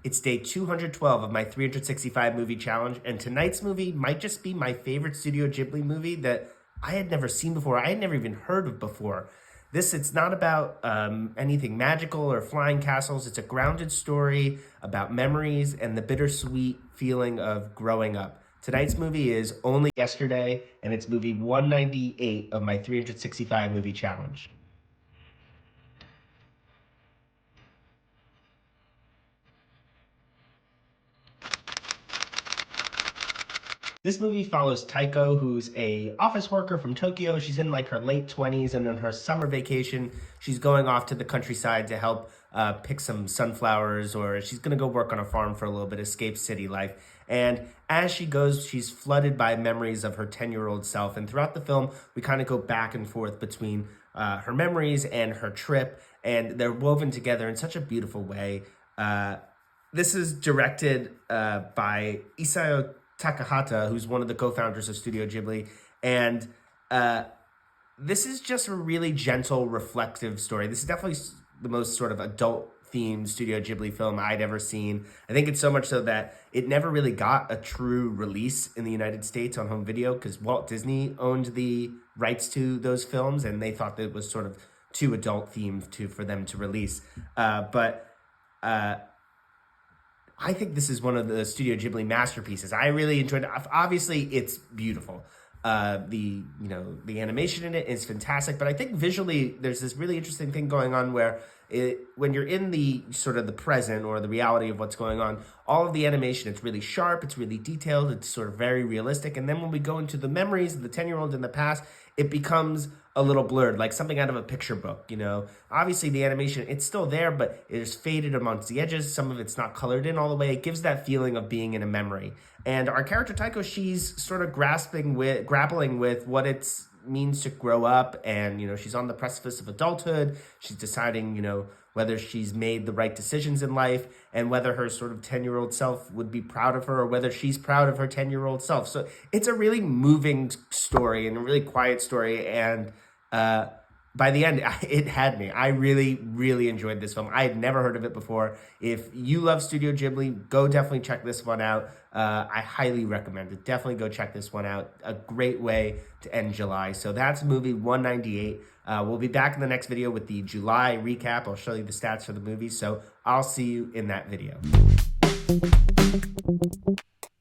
It's day 212 of my 365 movie challenge, and tonight's movie might just be my favorite Studio Ghibli movie that I had never seen before. I had never even heard of before. It's not about anything magical or flying castles. It's a grounded story about memories and the bittersweet feeling of growing up. Tonight's movie is Only Yesterday, and it's movie 198 of my 365 movie challenge. This movie follows Taiko, who's a office worker from Tokyo. She's in like her late 20s, and on her summer vacation, she's going off to the countryside to help pick some sunflowers, or she's gonna go work on a farm for a little bit, escape city life. And as she goes, she's flooded by memories of her 10-year-old self. And throughout the film, we kind of go back and forth between her memories and her trip, and they're woven together in such a beautiful way. This is directed by Isao Takahata, who's one of the co-founders of Studio Ghibli, and this is just a really gentle, reflective story. This is definitely the most sort of adult-themed Studio Ghibli film I'd ever seen. I think it's so much so that it never really got a true release in the United States on home video because Walt Disney owned the rights to those films, and they thought that it was sort of too adult-themed for them to release. I think this is one of the Studio Ghibli masterpieces. I really enjoyed it. Obviously, it's beautiful. The animation in it is fantastic, but I think visually there's this really interesting thing going on where when you're in the sort of the present or the reality of what's going on, all of the animation, it's really sharp, it's really detailed, it's sort of very realistic. And then when we go into the memories of the 10-year-old in the past, it becomes a little blurred, like something out of a picture book, Obviously, the animation, it's still there, but it is faded amongst the edges. Some of it's not colored in all the way. It gives that feeling of being in a memory. And our character, Taiko, she's sort of grappling with what it means to grow up. And, she's on the precipice of adulthood. She's deciding, whether she's made the right decisions in life and whether her sort of 10-year-old self would be proud of her or whether she's proud of her 10-year-old self. So it's a really moving story and a really quiet story. And by the end, it had me. I really, really enjoyed this film. I had never heard of it before. If you love Studio Ghibli, go definitely check this one out. I highly recommend it. Definitely go check this one out. A great way to end July. So that's movie 198. We'll be back in the next video with the July recap. I'll show you the stats for the movie. So I'll see you in that video.